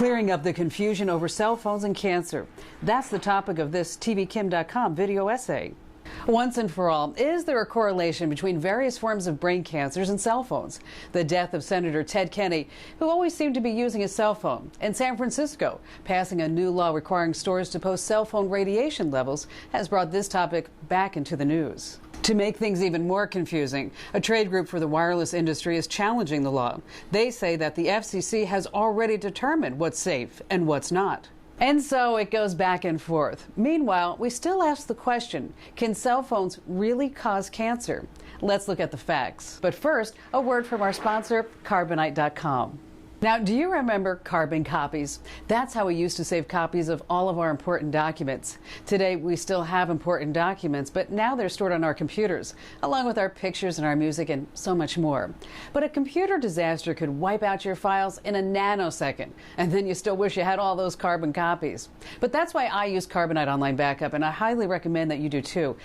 Clearing up the confusion over cell phones and cancer. That's the topic of this tvkim.com video essay. Once and for all, is there a correlation between various forms of brain cancers and cell phones? The death of Senator Ted Kennedy, who always seemed to be using his cell phone, and San Francisco passing a new law requiring stores to post cell phone radiation levels, has brought this topic back into the news. To make things even more confusing, a trade group for the wireless industry is challenging the law. They say that the FCC has already determined what's safe and what's not. And so it goes back and forth. Meanwhile, we still ask the question, can cell phones really cause cancer? Let's look at the facts. But first, a word from our sponsor, Carbonite.com. Now, do you remember carbon copies? That's how we used to save copies of all of our important documents. Today, we still have important documents, but now they're stored on our computers, along with our pictures and our music and so much more. But a computer disaster could wipe out your files in a nanosecond, and then you still wish you had all those carbon copies. But that's why I use Carbonite Online Backup, and I highly recommend that you do too.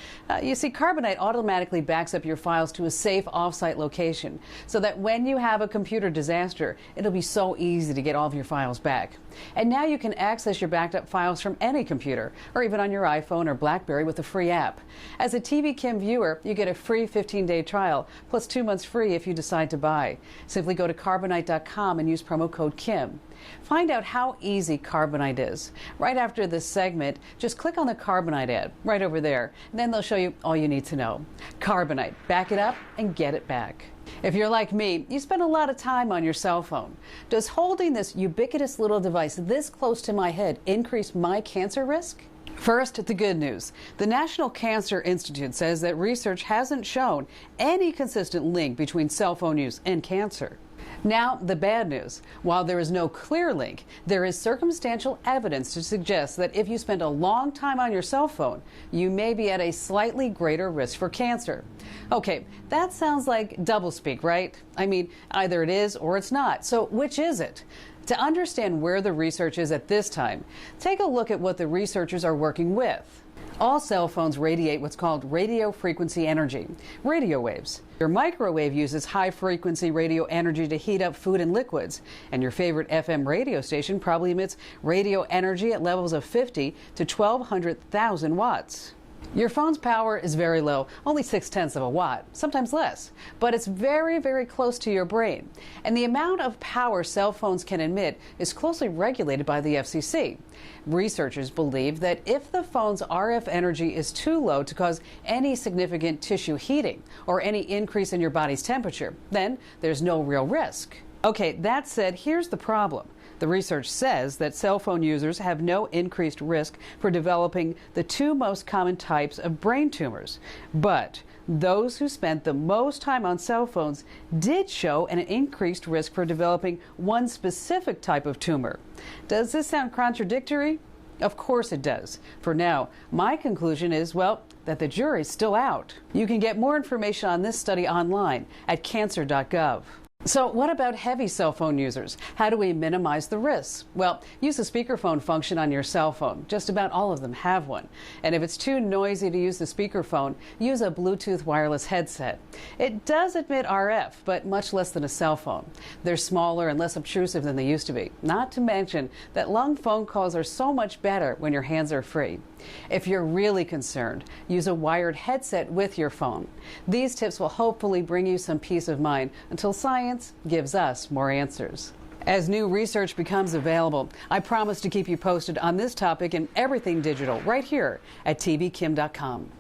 You see, Carbonite automatically backs up your files to a safe off-site location, so that when you have a computer disaster, it'll be so easy to get all of your files back. And now you can access your backed up files from any computer or even on your iPhone or BlackBerry with a free app. As a TV Kim viewer, you get a free 15-day trial plus 2 months free if you decide to buy. Simply go to Carbonite.com and use promo code KIM. Find out how easy Carbonite is. Right after this segment, just click on the Carbonite ad right over there, and then they'll show you all you need to know. Carbonite, back it up and get it back. If you're like me, you spend a lot of time on your cell phone. Does holding this ubiquitous little device this close to my head increase my cancer risk? First, the good news. The National Cancer Institute says that research hasn't shown any consistent link between cell phone use and cancer. Now, the bad news. While there is no clear link, there is circumstantial evidence to suggest that if you spend a long time on your cell phone, you may be at a slightly greater risk for cancer. Okay, that sounds like doublespeak, right? I mean, either it is or it's not. So which is it? To understand where the research is at this time, take a look at what the researchers are working with. All cell phones radiate what's called radio frequency energy, radio waves. Your microwave uses high-frequency radio energy to heat up food and liquids, and your favorite FM radio station probably emits radio energy at levels of 50 to 1,200,000 watts. Your phone's power is very low, only 0.6 of a watt, sometimes less, but it's very, very close to your brain. And the amount of power cell phones can emit is closely regulated by the FCC. Researchers believe that if the phone's RF energy is too low to cause any significant tissue heating or any increase in your body's temperature, then there's no real risk. Okay, that said, here's the problem. The research says that cell phone users have no increased risk for developing the two most common types of brain tumors. But those who spent the most time on cell phones did show an increased risk for developing one specific type of tumor. Does this sound contradictory? Of course it does. For now, my conclusion is, well, that the jury's still out. You can get more information on this study online at cancer.gov. So what about heavy cell phone users? How do we minimize the risks? Well, use the speakerphone function on your cell phone. Just about all of them have one. And if it's too noisy to use the speakerphone, use a Bluetooth wireless headset. It does emit RF, but much less than a cell phone. They're smaller and less obtrusive than they used to be. Not to mention that long phone calls are so much better when your hands are free. If you're really concerned, use a wired headset with your phone. These tips will hopefully bring you some peace of mind until science gives us more answers. As new research becomes available, I promise to keep you posted on this topic and everything digital right here at tvkim.com.